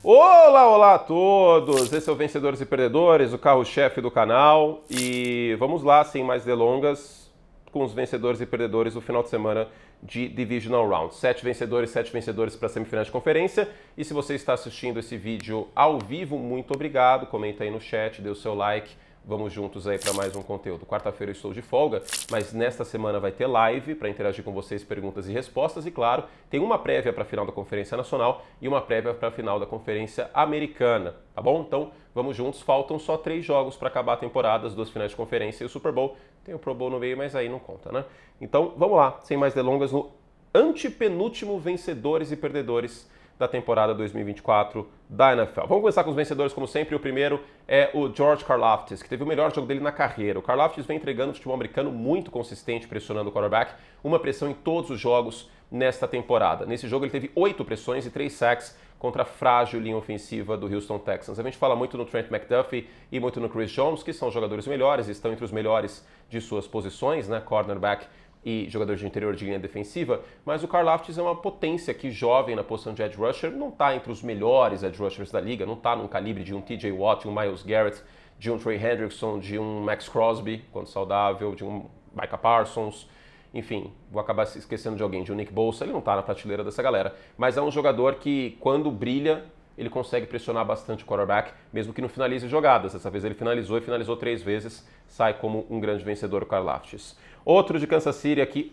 Olá, olá a todos! Esse é o Vencedores e Perdedores, o carro-chefe do canal. E vamos lá, sem mais delongas, com os vencedores e perdedores do final de semana de Divisional Round. 7 vencedores para semifinais de conferência. E se você está assistindo esse vídeo ao vivo, muito obrigado. Comenta aí no chat, dê o seu like. Vamos juntos aí para mais um conteúdo. Quarta-feira eu estou de folga, mas nesta semana vai ter live para interagir com vocês, perguntas e respostas. E claro, tem uma prévia para a final da Conferência Nacional e uma prévia para a final da Conferência Americana, tá bom? Então vamos juntos, faltam só 3 jogos para acabar a temporada, as 2 finais de conferência e o Super Bowl. Tem o Pro Bowl no meio, mas aí não conta, né? Então vamos lá, sem mais delongas, no antepenúltimo vencedores e perdedores da temporada 2024 da NFL. Vamos começar com os vencedores, como sempre. O primeiro é o George Karlaftis, que teve o melhor jogo dele na carreira. O Karlaftis vem entregando o futebol americano muito consistente, pressionando o quarterback, uma pressão em todos os jogos nesta temporada. Nesse jogo ele teve 8 pressões e 3 sacks contra a frágil linha ofensiva do Houston Texans. A gente fala muito no Trent McDuffie e muito no Chris Jones, que são jogadores melhores, estão entre os melhores de suas posições, né? Cornerback e jogador de interior de linha defensiva, mas o Karlaftis é uma potência aqui jovem na posição de edge rusher, não está entre os melhores edge rushers da liga, não está num calibre de um TJ Watt, de um Myles Garrett, de um Trey Hendrickson, de um Max Crosby, quando saudável, de um Micah Parsons, enfim, vou acabar esquecendo de alguém, de um Nick Bosa, ele não está na prateleira dessa galera, mas é um jogador que, quando brilha, ele consegue pressionar bastante o quarterback, mesmo que não finalize jogadas. Dessa vez ele finalizou e finalizou 3 vezes, sai como um grande vencedor o Karlaftis. Outro de Kansas City aqui,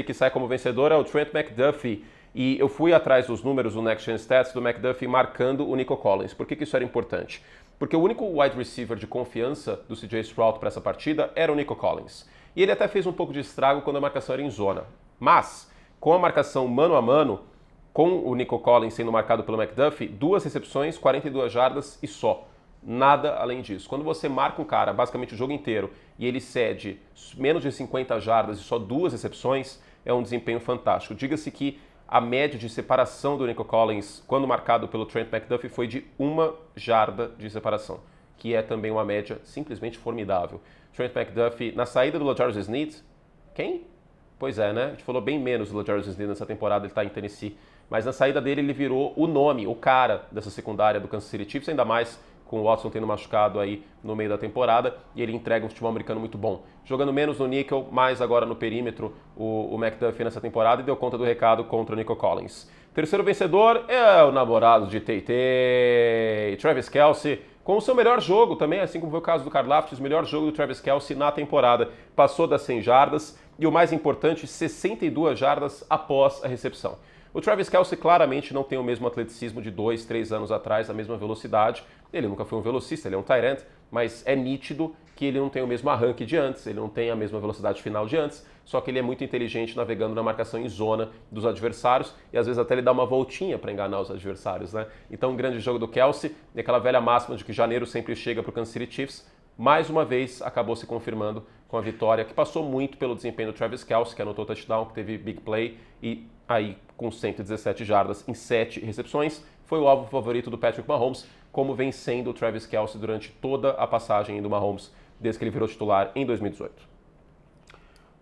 que sai como vencedor é o Trent McDuffie. E eu fui atrás dos números do Next Gen Stats do McDuffie marcando o Nico Collins. Por que isso era importante? Porque o único wide receiver de confiança do CJ Stroud para essa partida era o Nico Collins. E ele até fez um pouco de estrago quando a marcação era em zona. Mas, com a marcação mano a mano, com o Nico Collins sendo marcado pelo McDuffie, 2 recepções, 42 jardas e só. Nada além disso. Quando você marca um cara basicamente o jogo inteiro e ele cede menos de 50 jardas e só 2 recepções, é um desempenho fantástico. Diga-se que a média de separação do Nico Collins, quando marcado pelo Trent McDuffie, foi de 1 jarda de separação, que é também uma média simplesmente formidável. Trent McDuffie, na saída do LaJarius Sneed, quem? Pois é, né? A gente falou bem menos do LaJarius Sneed nessa temporada, ele está em Tennessee. Mas na saída dele ele virou o nome, o cara dessa secundária do Kansas City Chiefs, ainda mais com o Watson tendo machucado aí no meio da temporada, e ele entrega um futebol americano muito bom. Jogando menos no níquel, mais agora no perímetro, o McDuffie nessa temporada, e deu conta do recado contra o Nico Collins. Terceiro vencedor é o namorado de Tay-Tay, Travis Kelce, com o seu melhor jogo também, assim como foi o caso do Karlaftis, o melhor jogo do Travis Kelce na temporada. Passou das 100 jardas e, o mais importante, 62 jardas após a recepção. O Travis Kelce claramente não tem o mesmo atleticismo de 2, 3 anos atrás, a mesma velocidade. Ele nunca foi um velocista, ele é um tight end, mas é nítido que ele não tem o mesmo arranque de antes, ele não tem a mesma velocidade final de antes, só que ele é muito inteligente navegando na marcação em zona dos adversários e às vezes até ele dá uma voltinha para enganar os adversários, né? Então, um grande jogo do Kelce, e aquela velha máxima de que janeiro sempre chega para o Kansas City Chiefs, mais uma vez acabou se confirmando com a vitória, que passou muito pelo desempenho do Travis Kelce, que anotou touchdown, que teve big play, e aí com 117 jardas em 7 recepções, foi o alvo favorito do Patrick Mahomes, como vem sendo o Travis Kelce durante toda a passagem do Mahomes, desde que ele virou titular em 2018.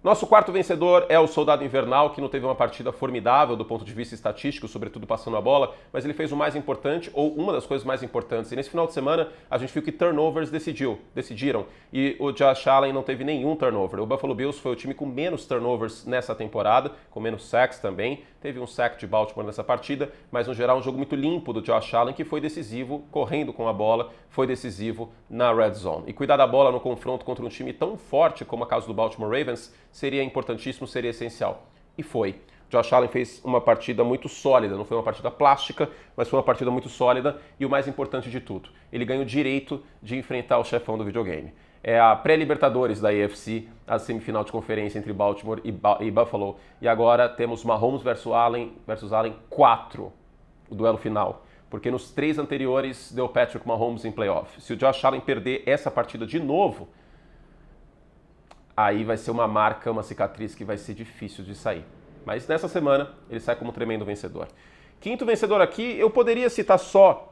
Nosso quarto vencedor é o Soldado Invernal, que não teve uma partida formidável do ponto de vista estatístico, sobretudo passando a bola, mas ele fez o mais importante, ou uma das coisas mais importantes. E nesse final de semana, a gente viu que turnovers decidiram, e o Josh Allen não teve nenhum turnover. O Buffalo Bills foi o time com menos turnovers nessa temporada, com menos sacks também. Teve um sack de Baltimore nessa partida, mas no geral um jogo muito limpo do Josh Allen, que foi decisivo, correndo com a bola, foi decisivo na red zone. E cuidar da bola no confronto contra um time tão forte como a casa do Baltimore Ravens seria importantíssimo, seria essencial. E foi. Josh Allen fez uma partida muito sólida, não foi uma partida plástica, mas foi uma partida muito sólida e o mais importante de tudo, ele ganha o direito de enfrentar o chefão do videogame. É a pré-Libertadores da AFC, a semifinal de conferência entre Baltimore e Buffalo. E agora temos Mahomes versus Allen 4, o duelo final. Porque nos 3 anteriores deu Patrick Mahomes em playoff. Se o Josh Allen perder essa partida de novo, aí vai ser uma marca, uma cicatriz que vai ser difícil de sair. Mas nessa semana ele sai como um tremendo vencedor. Quinto vencedor aqui, eu poderia citar só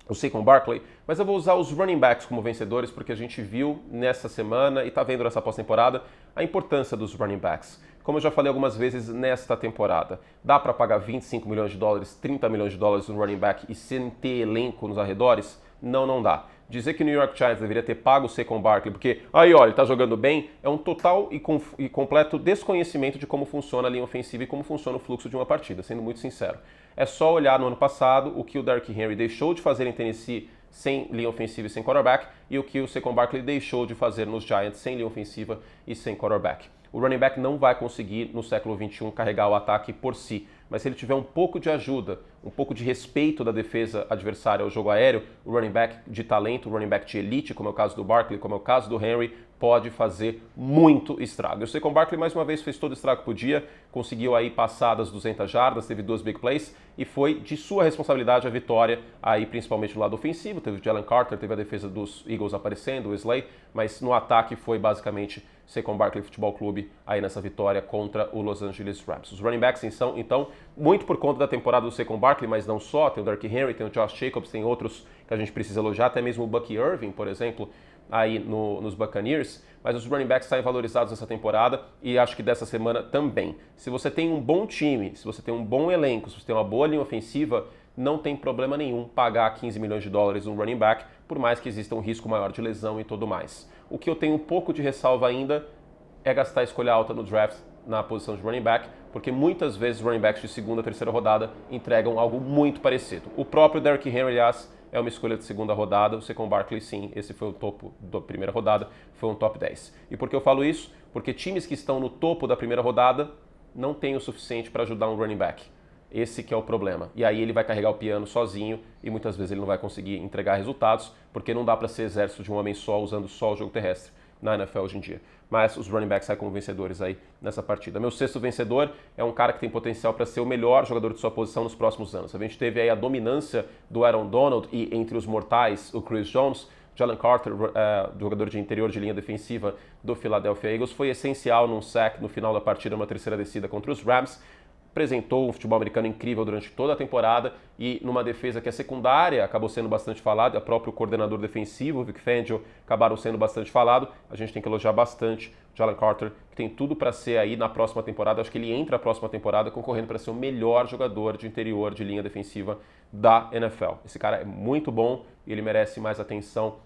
o Saquon Barkley, mas eu vou usar os running backs como vencedores porque a gente viu nessa semana e está vendo nessa pós-temporada a importância dos running backs. como eu já falei algumas vezes nesta temporada. Dá para pagar 25 milhões de dólares, 30 milhões de dólares no running back e sem ter elenco nos arredores? Não, não dá. Dizer que o New York Giants deveria ter pago o Saquon Barkley porque, aí olha, ele tá jogando bem, é um total e completo desconhecimento de como funciona a linha ofensiva e como funciona o fluxo de uma partida, sendo muito sincero. É só olhar no ano passado o que o Derrick Henry deixou de fazer em Tennessee sem linha ofensiva e sem quarterback e o que o Saquon Barkley deixou de fazer nos Giants sem linha ofensiva e sem quarterback. O running back não vai conseguir, no século XXI, carregar o ataque por si. Mas se ele tiver um pouco de ajuda, um pouco de respeito da defesa adversária ao jogo aéreo, o running back de talento, o running back de elite, como é o caso do Barkley, como é o caso do Henry, pode fazer muito estrago. Eu sei que o Barkley mais uma vez fez todo o estrago que podia, conseguiu aí passar das 200 jardas, teve 2 big plays e foi de sua responsabilidade a vitória aí principalmente do lado ofensivo. Teve o Jalen Carter, teve a defesa dos Eagles aparecendo, o Slay, mas no ataque foi basicamente Saquon Barkley Futebol Clube aí nessa vitória contra o Los Angeles Rams. Os running backs são, então, muito por conta da temporada do Saquon Barkley, mas não só, tem o Derrick Henry, tem o Josh Jacobs, tem outros que a gente precisa elogiar, até mesmo o Bucky Irving, por exemplo, aí nos Buccaneers, mas os running backs saem valorizados nessa temporada e acho que dessa semana também. Se você tem um bom time, se você tem um bom elenco, se você tem uma boa linha ofensiva, não tem problema nenhum pagar 15 milhões de dólares um running back, por mais que exista um risco maior de lesão e tudo mais. O que eu tenho um pouco de ressalva ainda é gastar escolha alta no draft na posição de running back, porque muitas vezes running backs de segunda, terceira rodada entregam algo muito parecido. O próprio Derrick Henry, aliás, é uma escolha de segunda rodada, o Saquon Barkley sim, esse foi o topo da primeira rodada, foi um top 10. E por que eu falo isso? Porque times que estão no topo da primeira rodada não têm o suficiente para ajudar um running back. Esse que é o problema. E aí ele vai carregar o piano sozinho e muitas vezes ele não vai conseguir entregar resultados, porque não dá para ser exército de um homem só usando só o jogo terrestre na NFL hoje em dia. Mas os running backs saem como vencedores aí nessa partida. Meu sexto vencedor é um cara que tem potencial para ser o melhor jogador de sua posição nos próximos anos. A gente teve aí a dominância do Aaron Donald e entre os mortais o Chris Jones. Jalen Carter, jogador de interior de linha defensiva do Philadelphia Eagles, foi essencial num sack no final da partida, numa terceira descida contra os Rams. Apresentou um futebol americano incrível durante toda a temporada e numa defesa que a secundária acabou sendo bastante falada, o próprio coordenador defensivo, Vic Fangio, acabaram sendo bastante falado. A gente tem que elogiar bastante o Jalen Carter, que tem tudo para ser aí na próxima temporada. Acho que ele entra na próxima temporada concorrendo para ser o melhor jogador de interior de linha defensiva da NFL. Esse cara é muito bom e ele merece mais atenção.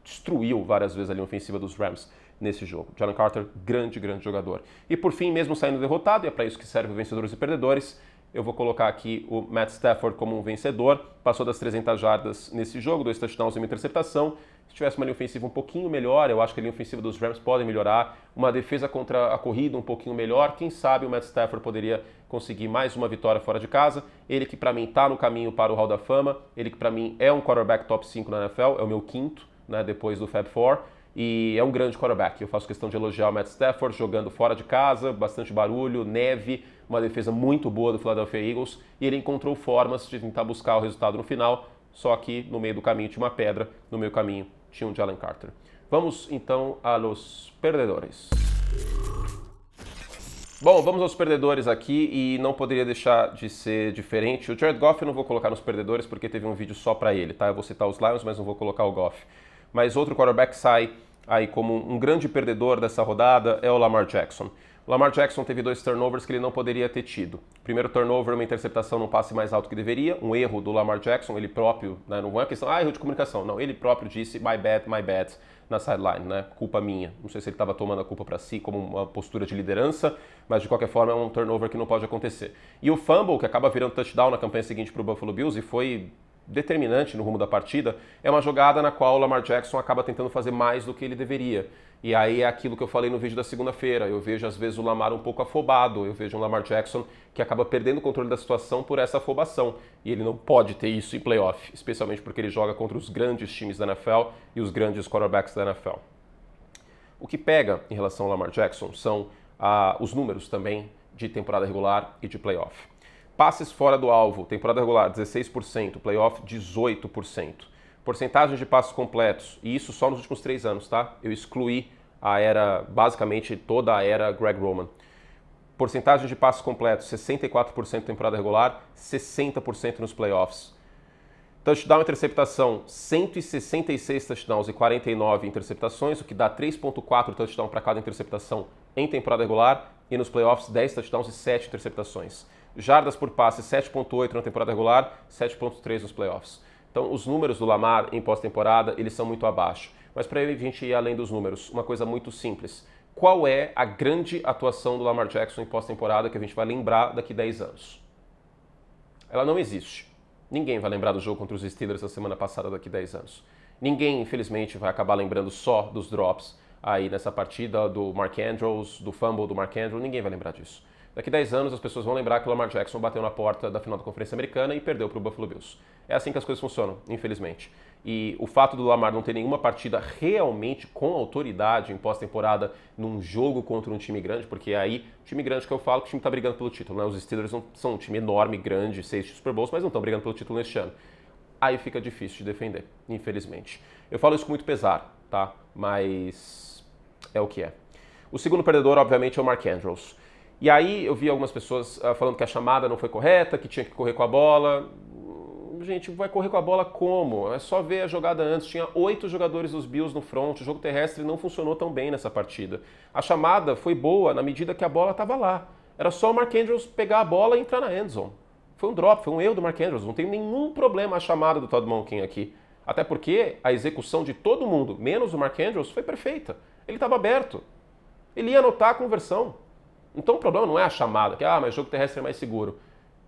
Destruiu várias vezes a linha ofensiva dos Rams nesse jogo. Jalen Carter, grande jogador. E por fim, mesmo saindo derrotado, e é para isso que serve vencedores e perdedores, eu vou colocar aqui o Matt Stafford como um vencedor. Passou das 300 jardas nesse jogo, 2 touchdowns e uma interceptação. Se tivesse uma linha ofensiva um pouquinho melhor, eu acho que a linha ofensiva dos Rams pode melhorar. Uma defesa contra a corrida um pouquinho melhor. Quem sabe o Matt Stafford poderia conseguir mais uma vitória fora de casa. Ele que para mim está no caminho para o Hall da Fama. Ele que para mim é um quarterback top 5 na NFL, é o meu quinto, né, depois do Fab Four. E é um grande quarterback. Eu faço questão de elogiar o Matt Stafford, jogando fora de casa, bastante barulho, neve, uma defesa muito boa do Philadelphia Eagles, e ele encontrou formas de tentar buscar o resultado no final, só que no meio do caminho tinha uma pedra, no meio do caminho tinha um Jalen Carter. Vamos então a los perdedores. Bom, vamos aos perdedores aqui e não poderia deixar de ser diferente. O Jared Goff eu não vou colocar nos perdedores porque teve um vídeo só para ele, tá? Eu vou citar os Lions, mas não vou colocar o Goff. Mas outro quarterback sai aí como um grande perdedor dessa rodada é o Lamar Jackson. O Lamar Jackson teve 2 turnovers que ele não poderia ter tido. Primeiro turnover, uma interceptação num passe mais alto que deveria, um erro do Lamar Jackson, ele próprio, né, não é uma questão, erro de comunicação, não, ele próprio disse my bad, na sideline, né, culpa minha. Não sei se ele estava tomando a culpa para si como uma postura de liderança, mas de qualquer forma é um turnover que não pode acontecer. E o fumble, que acaba virando touchdown na campanha seguinte para o Buffalo Bills e foi determinante no rumo da partida, é uma jogada na qual o Lamar Jackson acaba tentando fazer mais do que ele deveria. E aí é aquilo que eu falei no vídeo da segunda-feira. Eu vejo às vezes o Lamar um pouco afobado, eu vejo um Lamar Jackson que acaba perdendo o controle da situação por essa afobação. E ele não pode ter isso em playoff, especialmente porque ele joga contra os grandes times da NFL e os grandes quarterbacks da NFL. O que pega em relação ao Lamar Jackson são os números também de temporada regular e de playoff. Passes fora do alvo, temporada regular 16%, playoff 18%. Porcentagem de passes completos, e isso só nos últimos 3 anos, tá? Eu excluí a era, basicamente toda a era Greg Roman. Porcentagem de passes completos, 64% temporada regular, 60% nos playoffs. Touchdown e interceptação, 166 touchdowns e 49 interceptações, o que dá 3.4 touchdown para cada interceptação em temporada regular e nos playoffs 10 touchdowns e 7 interceptações. Jardas por passe 7.8 na temporada regular, 7.3 nos playoffs. Então os números do Lamar em pós-temporada, eles são muito abaixo. Mas para a gente ir além dos números, uma coisa muito simples. Qual é a grande atuação do Lamar Jackson em pós-temporada que a gente vai lembrar daqui 10 anos? Ela não existe. Ninguém vai lembrar do jogo contra os Steelers da semana passada daqui 10 anos. Ninguém, infelizmente, vai acabar lembrando só dos drops aí nessa partida do Mark Andrews, do fumble do Mark Andrews. Ninguém vai lembrar disso. Daqui 10 anos as pessoas vão lembrar que o Lamar Jackson bateu na porta da final da Conferência Americana e perdeu para o Buffalo Bills. É assim que as coisas funcionam, infelizmente. E o fato do Lamar não ter nenhuma partida realmente com autoridade em pós-temporada num jogo contra um time grande, porque aí, time grande que eu falo, que o time está brigando pelo título, né? Os Steelers não são um time enorme, grande, 6 Super Bowls, mas não estão brigando pelo título neste ano. Aí fica difícil de defender, infelizmente. Eu falo isso com muito pesar, tá? Mas é o que é. O segundo perdedor, obviamente, é o Mark Andrews. E aí eu vi algumas pessoas falando que a chamada não foi correta, que tinha que correr com a bola. Gente, vai correr com a bola como? É só ver a jogada antes. Tinha 8 jogadores dos Bills no front. O jogo terrestre não funcionou tão bem nessa partida. A chamada foi boa na medida que a bola estava lá. Era só o Mark Andrews pegar a bola e entrar na endzone. Foi um drop, foi um erro do Mark Andrews. Não tem nenhum problema a chamada do Todd Monken aqui. Até porque a execução de todo mundo, menos o Mark Andrews, foi perfeita. Ele estava aberto. Ele ia anotar a conversão. Então o problema não é a chamada, que mas o jogo terrestre é mais seguro.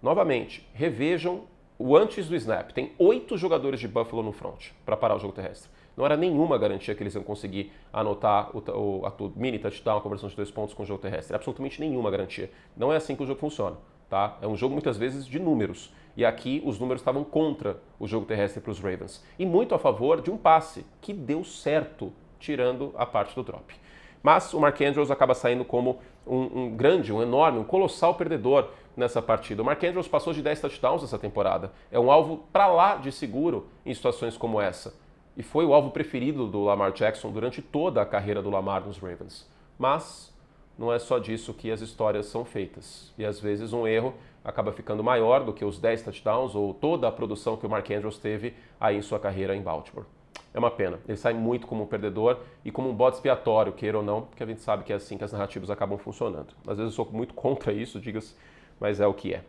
Novamente, revejam o antes do snap. Tem 8 jogadores de Buffalo no front para parar o jogo terrestre. Não era nenhuma garantia que eles iam conseguir anotar a mini touchdown, a conversão de 2 pontos com o jogo terrestre. Absolutamente nenhuma garantia. Não é assim que o jogo funciona. Tá? É um jogo muitas vezes de números. E aqui os números estavam contra o jogo terrestre para os Ravens. E muito a favor de um passe que deu certo, tirando a parte do drop. Mas o Mark Andrews acaba saindo como um grande, um enorme, um colossal perdedor nessa partida. O Mark Andrews passou de 10 touchdowns essa temporada. É um alvo para lá de seguro em situações como essa. E foi o alvo preferido do Lamar Jackson durante toda a carreira do Lamar nos Ravens. Mas não é só disso que as histórias são feitas. E às vezes um erro acaba ficando maior do que os 10 touchdowns ou toda a produção que o Mark Andrews teve aí em sua carreira em Baltimore. É uma pena. Ele sai muito como um perdedor e como um bode expiatório, queira ou não, porque a gente sabe que é assim que as narrativas acabam funcionando. Às vezes eu sou muito contra isso, diga-se, mas é o que é.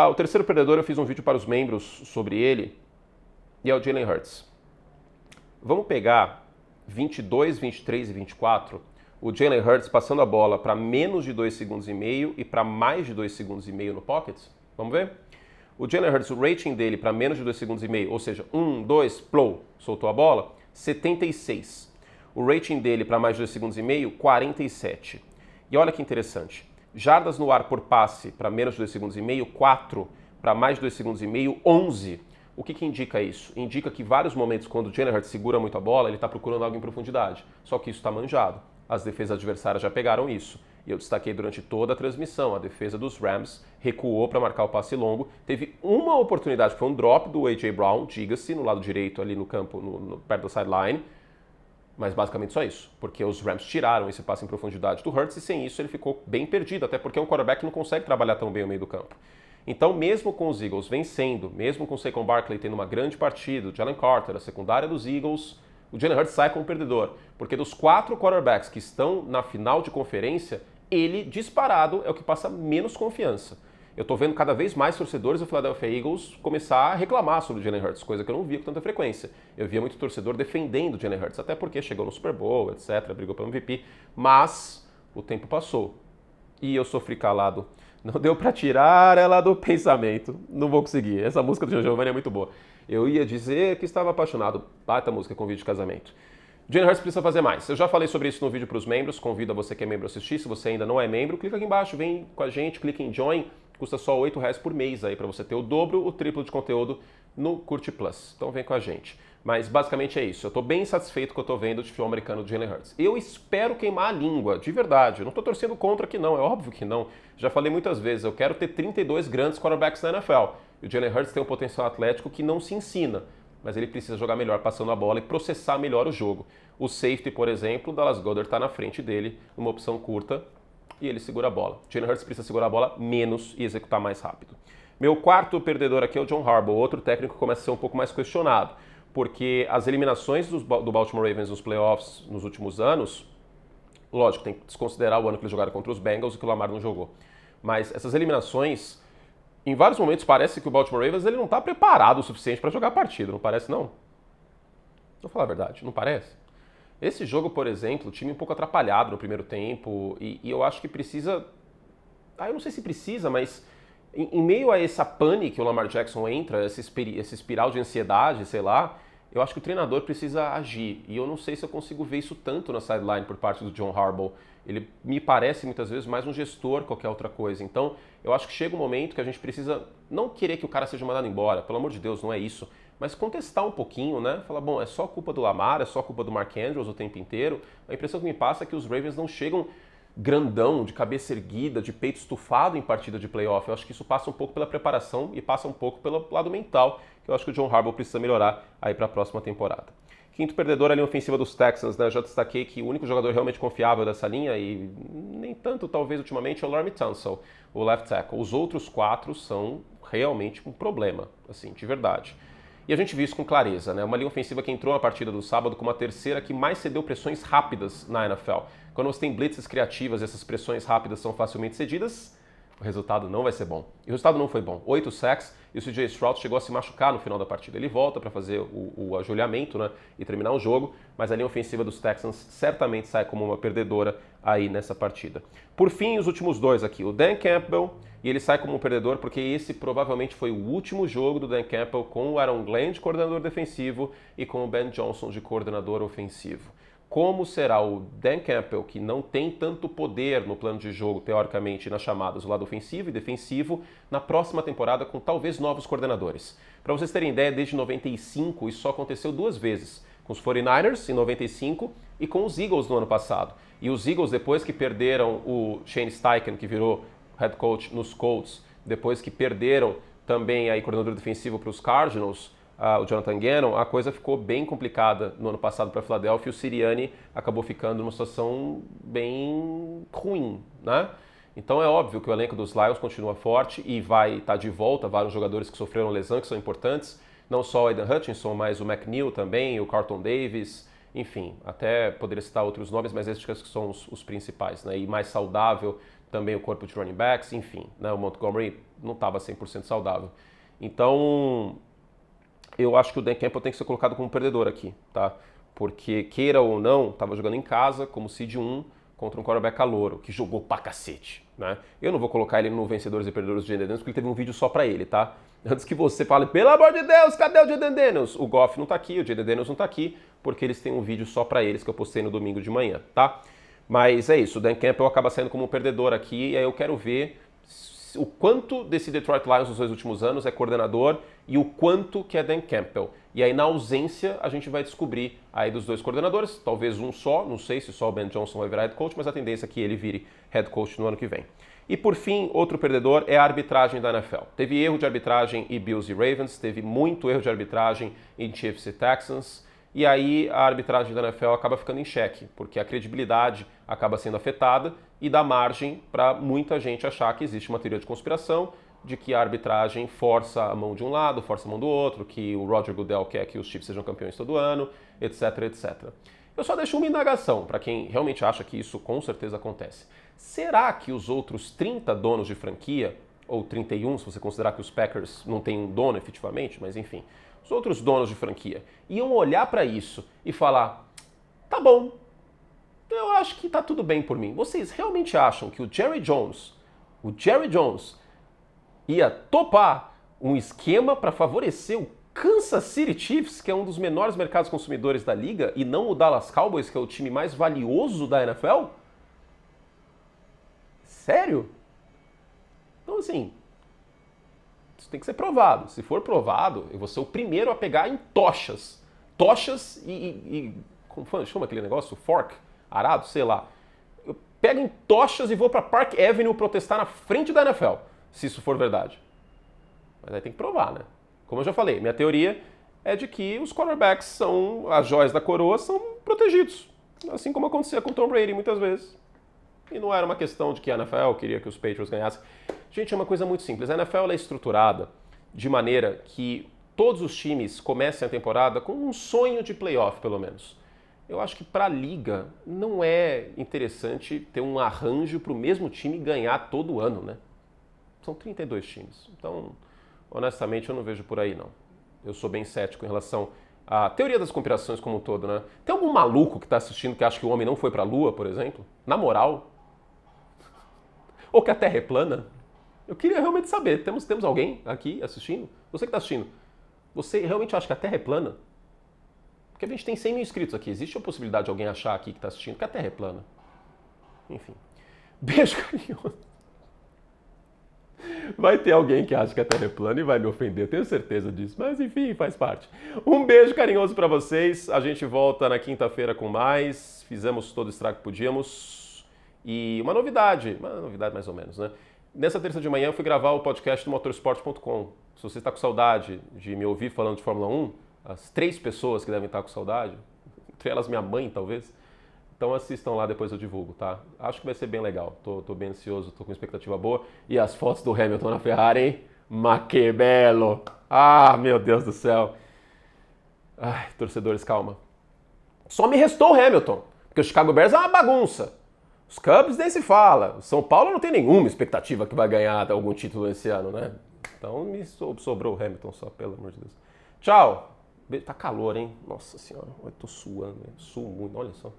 O terceiro perdedor, eu fiz um vídeo para os membros sobre ele, e é o Jalen Hurts. Vamos pegar 22, 23 e 24, o Jalen Hurts passando a bola para menos de 2 segundos e meio e para mais de 2 segundos e meio no pocket. Vamos ver? O Jalen Hurts, o rating dele para menos de 2 segundos e meio, ou seja, 1, 2, plou, soltou a bola, 76. O rating dele para mais de 2 segundos e meio, 47. E olha que interessante, jardas no ar por passe para menos de 2 segundos e meio, 4. Para mais de 2 segundos e meio, 11. O que indica isso? Indica que vários momentos, quando o Jalen Hurts segura muito a bola, ele está procurando algo em profundidade. Só que isso está manjado. As defesas adversárias já pegaram isso. E eu destaquei durante toda a transmissão, a defesa dos Rams recuou para marcar o passe longo. Teve uma oportunidade, foi um drop do A.J. Brown, diga-se, no lado direito ali no campo, perto da sideline. Mas basicamente só isso, porque os Rams tiraram esse passe em profundidade do Hurts e sem isso ele ficou bem perdido, até porque um quarterback não consegue trabalhar tão bem no meio do campo. Então, mesmo com os Eagles vencendo, mesmo com o Saquon Barkley tendo uma grande partida, o Jalen Carter, a secundária dos Eagles, o Jalen Hurts sai como perdedor, porque dos 4 quarterbacks que estão na final de conferência, ele, disparado, é o que passa menos confiança. Eu tô vendo cada vez mais torcedores do Philadelphia Eagles começar a reclamar sobre o Jalen Hurts, coisa que eu não via com tanta frequência. Eu via muito torcedor defendendo o Jalen Hurts, até porque chegou no Super Bowl, etc., brigou pelo MVP, mas o tempo passou e eu sofri calado. Não deu pra tirar ela do pensamento, não vou conseguir. Essa música do John Giovanni é muito boa. Eu ia dizer que estava apaixonado, baita música, convite de casamento. Jalen Hurts precisa fazer mais. Eu já falei sobre isso no vídeo para os membros, convido a você que é membro a assistir. Se você ainda não é membro, clica aqui embaixo, vem com a gente, clica em Join, custa só R$8 por mês aí para você ter o dobro, o triplo de conteúdo no Curte Plus. Então vem com a gente. Mas basicamente é isso. Eu estou bem satisfeito com o que eu estou vendo de futebol americano de Jalen Hurts. Eu espero queimar a língua, de verdade. Eu não estou torcendo contra aqui não, é óbvio que não. Já falei muitas vezes, eu quero ter 32 grandes quarterbacks na NFL. E o Jalen Hurts tem um potencial atlético que não se ensina, mas ele precisa jogar melhor passando a bola e processar melhor o jogo. O safety, por exemplo, o Dallas Goedert está na frente dele, numa opção curta, e ele segura a bola. O Jalen Hurts precisa segurar a bola menos e executar mais rápido. Meu quarto perdedor aqui é o John Harbaugh, outro técnico que começa a ser um pouco mais questionado, porque as eliminações do Baltimore Ravens nos playoffs nos últimos anos Lógico, tem que desconsiderar o ano que eles jogaram contra os Bengals e que o Lamar não jogou. Mas essas eliminações, em vários momentos parece que o Baltimore Ravens ele não está preparado o suficiente para jogar a partida, não parece não? Vou falar a verdade, não parece? Esse jogo, por exemplo, o time um pouco atrapalhado no primeiro tempo e eu acho que precisa... eu não sei se precisa, mas em meio a essa pane que o Lamar Jackson entra, essa espiral de ansiedade, sei lá, eu acho que o treinador precisa agir. E eu não sei se eu consigo ver isso tanto na sideline por parte do John Harbaugh. Ele me parece muitas vezes mais um gestor que qualquer outra coisa. Então, eu acho que chega um momento que a gente precisa não querer que o cara seja mandado embora, pelo amor de Deus, não é isso, mas contestar um pouquinho, né? Falar, bom, é só culpa do Lamar, é só culpa do Mark Andrews o tempo inteiro. A impressão que me passa é que os Ravens não chegam grandão, de cabeça erguida, de peito estufado em partida de playoff. Eu acho que isso passa um pouco pela preparação e passa um pouco pelo lado mental, que eu acho que o John Harbaugh precisa melhorar aí para a próxima temporada. Quinto perdedor, a linha ofensiva dos Texans, né? Eu já destaquei que o único jogador realmente confiável dessa linha, e nem tanto talvez ultimamente, é o Laremy Tunsil, o left tackle. Os outros 4 são realmente um problema, assim, de verdade. E a gente viu isso com clareza, né? Uma linha ofensiva que entrou na partida do sábado como a terceira que mais cedeu pressões rápidas na NFL. Quando você tem blitzes criativas e essas pressões rápidas são facilmente cedidas, o resultado não vai ser bom. E o resultado não foi bom. 8 sacks e o CJ Stroud chegou a se machucar no final da partida. Ele volta para fazer o ajoelhamento, né, e terminar o jogo, mas a linha ofensiva dos Texans certamente sai como uma perdedora aí nessa partida. Por fim, os últimos 2 aqui. O Dan Campbell, e ele sai como um perdedor porque esse provavelmente foi o último jogo do Dan Campbell com o Aaron Glenn de coordenador defensivo e com o Ben Johnson de coordenador ofensivo. Como será o Dan Campbell, que não tem tanto poder no plano de jogo, teoricamente, nas chamadas do lado ofensivo e defensivo, na próxima temporada com talvez novos coordenadores? Para vocês terem ideia, desde 95 isso só aconteceu 2 vezes, com os 49ers em 95 e com os Eagles no ano passado. E os Eagles, depois que perderam o Shane Steichen, que virou head coach nos Colts, depois que perderam também aí coordenador defensivo para os Cardinals, o Jonathan Gannon, a coisa ficou bem complicada no ano passado para a Philadelphia e o Sirianni acabou ficando numa situação bem ruim, né? Então é óbvio que o elenco dos Lions continua forte e vai estar de volta vários jogadores que sofreram lesão, que são importantes, não só o Aidan Hutchinson, mas o McNeil também, o Carlton Davis, enfim, até poderia citar outros nomes, mas esses que são os principais, né? E mais saudável também o corpo de running backs, enfim, né? O Montgomery não estava 100% saudável. Então, eu acho que o Dan Campbell tem que ser colocado como perdedor aqui, tá? Porque, queira ou não, estava jogando em casa como seed 1 contra um quarterback calouro, que jogou pra cacete, né? Eu não vou colocar ele no vencedores e perdedores do Jaden Daniels, porque ele teve um vídeo só pra ele, tá? Antes que você fale, pelo amor de Deus, cadê o Jaden Daniels? O Goff não tá aqui, o Jaden Daniels não tá aqui, porque eles têm um vídeo só pra eles que eu postei no domingo de manhã, tá? Mas é isso, o Dan Campbell acaba saindo como um perdedor aqui, e aí eu quero ver o quanto desse Detroit Lions nos 2 últimos anos é coordenador e o quanto que é Dan Campbell. E aí, na ausência, a gente vai descobrir aí dos 2 coordenadores, talvez um só, não sei se só o Ben Johnson vai virar head coach, mas a tendência é que ele vire head coach no ano que vem. E por fim, outro perdedor é a arbitragem da NFL. Teve erro de arbitragem em Bills e Ravens, teve muito erro de arbitragem em Chiefs e Texans, e aí a arbitragem da NFL acaba ficando em xeque, porque a credibilidade acaba sendo afetada e dá margem para muita gente achar que existe uma teoria de conspiração, de que a arbitragem força a mão de um lado, força a mão do outro, que o Roger Goodell quer que os Chiefs sejam campeões todo ano, etc, etc. Eu só deixo uma indagação para quem realmente acha que isso com certeza acontece. Será que os outros 30 donos de franquia, ou 31, se você considerar que os Packers não têm um dono efetivamente, mas enfim, os outros donos de franquia, iam olhar para isso e falar, tá bom, eu acho que tá tudo bem por mim. Vocês realmente acham que o Jerry Jones ia topar um esquema para favorecer o Kansas City Chiefs, que é um dos menores mercados consumidores da liga, e não o Dallas Cowboys, que é o time mais valioso da NFL? Sério? Então, assim, isso tem que ser provado. Se for provado, eu vou ser o primeiro a pegar em tochas. Tochas como chama aquele negócio? Fork? Arado? Sei lá. Eu pego em tochas e vou para Park Avenue protestar na frente da NFL, se isso for verdade. Mas aí tem que provar, né? Como eu já falei, minha teoria é de que os quarterbacks são, as joias da coroa, são protegidos. Assim como acontecia com o Tom Brady muitas vezes. E não era uma questão de que a NFL queria que os Patriots ganhassem. Gente, é uma coisa muito simples. A NFL é estruturada de maneira que todos os times comecem a temporada com um sonho de playoff, pelo menos. eu acho que para a liga não é interessante ter um arranjo para o mesmo time ganhar todo ano, né? São 32 times. Então, honestamente, eu não vejo por aí, não. Eu sou bem cético em relação à teoria das conspirações como um todo, né? Tem algum maluco que está assistindo que acha que o homem não foi para a Lua, por exemplo? Na moral? Ou que a Terra é plana? Eu queria realmente saber. Temos alguém aqui assistindo? Você que está assistindo, você realmente acha que a Terra é plana? Porque a gente tem 100 mil inscritos aqui. Existe a possibilidade de alguém achar aqui que está assistindo que a Terra é plana? Enfim. Beijo carinhoso. Vai ter alguém que acha que a Terra é plana e vai me ofender, tenho certeza disso. Mas enfim, faz parte. Um beijo carinhoso para vocês. A gente volta na quinta-feira com mais. Fizemos todo o estrago que podíamos. E uma novidade mais ou menos, né? Nessa terça de manhã eu fui gravar o podcast do motorsport.com. Se você está com saudade de me ouvir falando de Fórmula 1, as 3 pessoas que devem estar com saudade, entre elas minha mãe talvez, então assistam lá, depois eu divulgo, tá? Acho que vai ser bem legal, tô bem ansioso, tô com expectativa boa. E as fotos do Hamilton na Ferrari, hein? Ma que bello! Ah, meu Deus do céu! Ai, torcedores, calma. Só me restou o Hamilton, porque o Chicago Bears é uma bagunça. Os Cubs nem se fala. O São Paulo não tem nenhuma expectativa que vai ganhar algum título esse ano, né? Então me sobrou o Hamilton só, pelo amor de Deus. Tchau! Tá calor, hein? Nossa senhora, eu tô suando, né? Suo muito, olha só.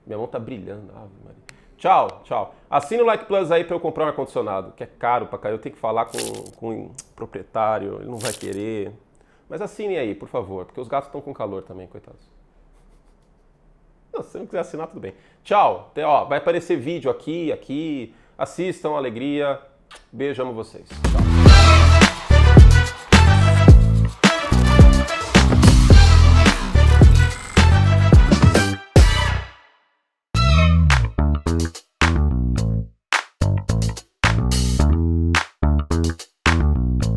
Minha mão tá brilhando. Ave Maria. Tchau, tchau. Assina o Like Plus aí pra eu comprar um ar-condicionado, que é caro pra cá. Eu tenho que falar com o proprietário, ele não vai querer. Mas assinem aí, por favor, porque os gatos estão com calor também, coitados. Não, se você não quiser assinar, tudo bem. Tchau. Ó, vai aparecer vídeo aqui. Assistam, alegria. Beijo, amo vocês. Tchau.